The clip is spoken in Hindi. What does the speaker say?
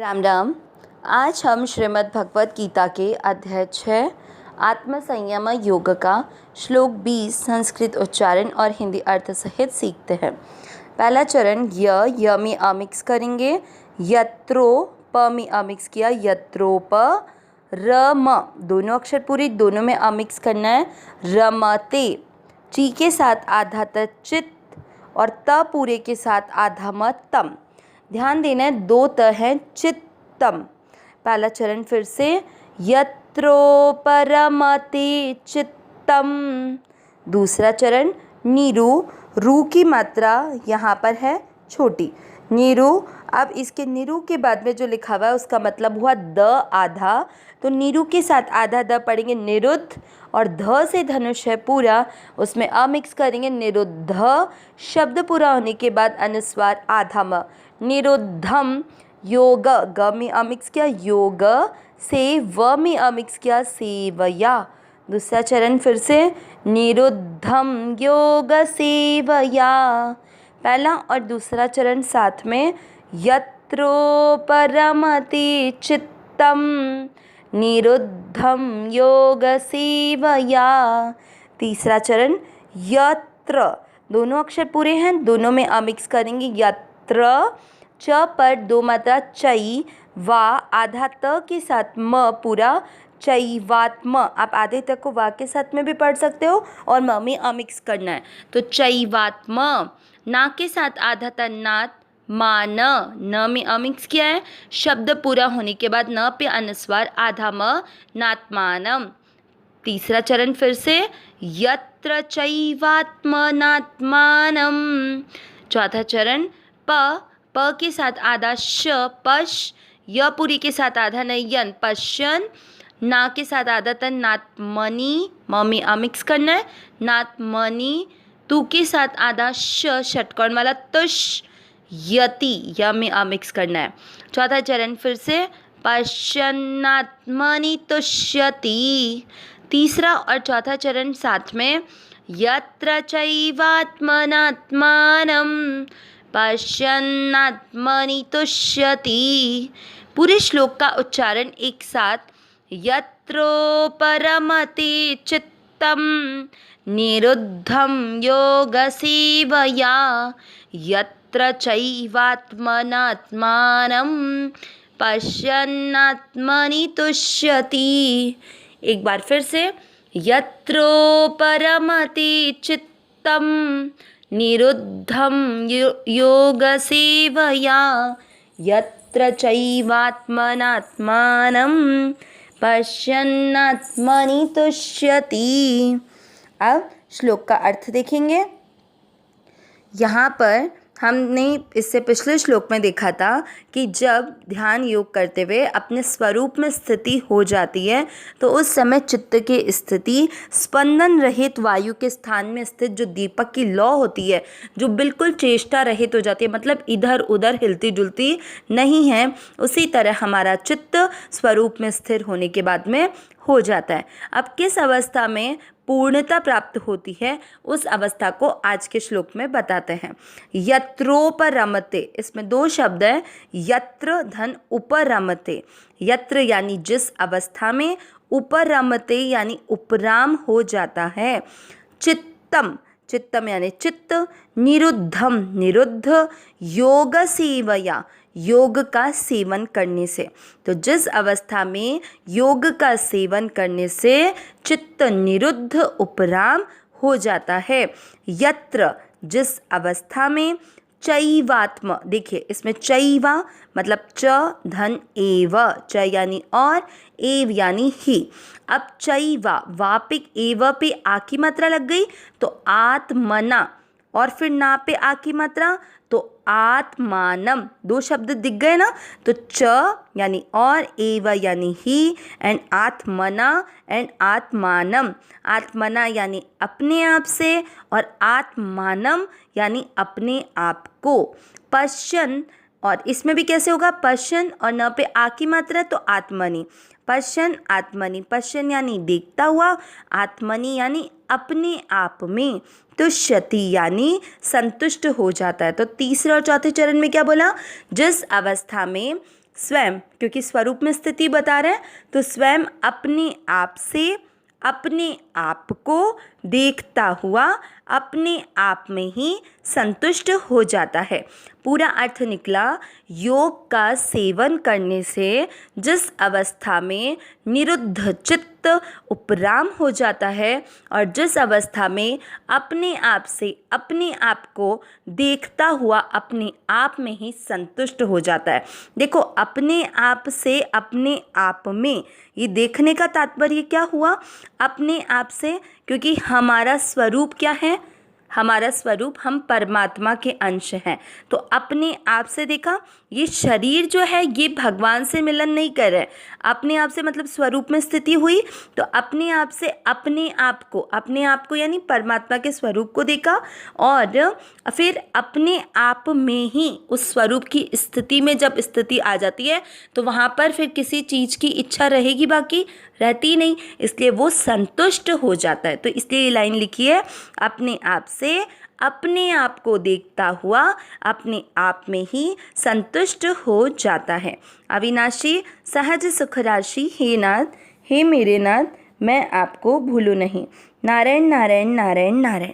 राम राम। आज हम श्रीमद् भगवत गीता के अध्याय 6 आत्मसंयम योग का श्लोक 20 संस्कृत उच्चारण और हिंदी अर्थ सहित सीखते हैं। पहला चरण य में अमिक्स करेंगे, यत्रो प में अमिक्स किया, यत्रोप, रम दोनों अक्षर पूरी दोनों में अमिक्स करना है, रमते ची के साथ आधा त चित और त पूरे के साथ आधा म तम। ध्यान देना है, दो त हैं चित्तम। पहला चरण फिर से यत्रोपरमते चित्तम। दूसरा चरण नीरु, रू की मात्रा यहाँ पर है छोटी, नीरु। अब इसके नीरु के बाद में जो लिखा हुआ है उसका मतलब हुआ द आधा, तो नीरु के साथ आधा द पढ़ेंगे निरुद्ध, और ध से धनुष है पूरा, उसमें अ मिक्स करेंगे निरुद्ध। शब्द पूरा होने के बाद अनुस्वार आधा म, निरुद्धम। योग ग में अमिक्स किया, योग से व में अमिक्स किया, सेवया। दूसरा चरण फिर से निरुद्धम योग सेवया। पहला और दूसरा चरण साथ में, यत्रोपरमते चित्तम निरुद्धम योग सेवया। तीसरा चरण यत्र, दोनों अक्षर पूरे हैं, दोनों में अमिक्स करेंगे, यत्र च पर दो मात्रा चई, वा आधा त के साथ म पूरा, चैवात्म। आप आधे तक को वा के साथ में भी पढ़ सकते हो और म में अमिक्स करना है, तो चैवात्म। ना के साथ आधा त नात, मान, न में अमिक्स किया है, शब्द पूरा होने के बाद न पे अनुस्वार आधा म, नात्मानम। तीसरा चरण फिर से यत्र चैवात्मनात्मानम। चौथा चरण प के साथ आधा श, पश, य पूरी के साथ आधा नयन, पश्यन। ना के साथ आधा तन, नात्मनि, म में अमिक्स करना है, नात्मनि। तू के साथ आधा श, षटकोण वाला तुष, यति, य में अमिक्स करना है। चौथा चरण फिर से पश्यन्नात्मनि तुष्यति। तीसरा और चौथा चरण साथ में, यत्र चैवात्मनात्मानं पश्यन्नात्मनि तुष्यति। पूरे श्लोक का उच्चारण एक साथ, यत्रोपरमते चित्तम निरुद्धं योग सेवया, यत्र चैवात्मनात्मानं पश्यन्नात्मनि तुष्यति। एक बार फिर से, यत्रोपरमते चित्तम निरुद्धं योग सेवया, यत्र चैवात्मनात्मानं पश्यन्नात्मनि तुष्यति। अब श्लोक का अर्थ देखेंगे। यहाँ पर हमने इससे पिछले श्लोक में देखा था कि जब ध्यान योग करते हुए अपने स्वरूप में स्थिति हो जाती है तो उस समय चित्त की स्थिति स्पंदन रहित वायु के स्थान में स्थित जो दीपक की लौ होती है, जो बिल्कुल चेष्टा रहित हो जाती है, मतलब इधर उधर हिलती जुलती नहीं है, उसी तरह हमारा चित्त स्वरूप में स्थिर होने के बाद में हो जाता है। अब किस अवस्था में पूर्णता प्राप्त होती है उस अवस्था को आज के श्लोक में बताते हैं। यत्रोपरमते, इसमें दो शब्द हैं, यत्र धन उपरमते। यत्र यानी जिस अवस्था में, उपरमते यानी उपराम हो जाता है। चित्तम, चित्तम यानी चित्त, निरुद्धम निरुद्ध, योग सेवया योग का सेवन करने से। तो जिस अवस्था में योग का सेवन करने से चित्त निरुद्ध उपराम हो जाता है। यत्र जिस अवस्था में, चैवात्म, देखिए इसमें चैवा मतलब च धन एव, च यानी और, एव यानी ही। अब चैवा, वापिक एव पे आ की मात्रा लग गई तो आत्मना, और फिर ना पे आ की मात्रा तो आत्मानम, दो शब्द दिख गए ना, तो च यानी और, एव यानी ही, एंड आत्मना एंड आत्मानम। आत्मना यानी अपने आप से, और आत्मानम यानी अपने आप को। पश्यन, और इसमें भी कैसे होगा, पश्यन और न पे आ की मात्रा तो आत्मनि, पश्यन आत्मनि, पश्यन यानी देखता हुआ, आत्मनि यानी अपने आप में, तुष्यति यानी संतुष्ट हो जाता है। तो तीसरे और चौथे चरण में क्या बोला, जिस अवस्था में स्वयं, क्योंकि स्वरूप में स्थिति बता रहे हैं तो स्वयं अपने आप से अपने आप को देखता हुआ अपने आप में ही संतुष्ट हो जाता है। पूरा अर्थ निकला, योग का सेवन करने से जिस अवस्था में निरुद्ध चित्त उपराम हो जाता है और जिस अवस्था में अपने आप से अपने आप को देखता हुआ अपने आप में ही संतुष्ट हो जाता है। देखो, अपने आप से अपने आप में, ये देखने का तात्पर्य क्या हुआ? अपने आप से, क्योंकि हमारा स्वरूप क्या है? हमारा स्वरूप हम परमात्मा के अंश हैं। तो अपने आप से देखा, ये शरीर जो है ये भगवान से मिलन नहीं कर रहा है। अपने आप से मतलब स्वरूप में स्थिति हुई, तो अपने आप से अपने आप को यानी परमात्मा के स्वरूप को देखा और फिर अपने आप में ही उस स्वरूप की स्थिति में जब स्थिति आ जाती है तो वहाँ पर फिर किसी चीज़ की इच्छा रहेगी? बाकी रहती नहीं, इसलिए वो संतुष्ट हो जाता है। तो इसलिए ये लाइन लिखी है, अपने आप से अपने आप को देखता हुआ अपने आप में ही संतुष्ट हो जाता है। अविनाशी सहज सुख राशि, हे नाथ, हे मेरे नाथ, मैं आपको भूलूं नहीं। नारायण नारायण नारायण नारायण।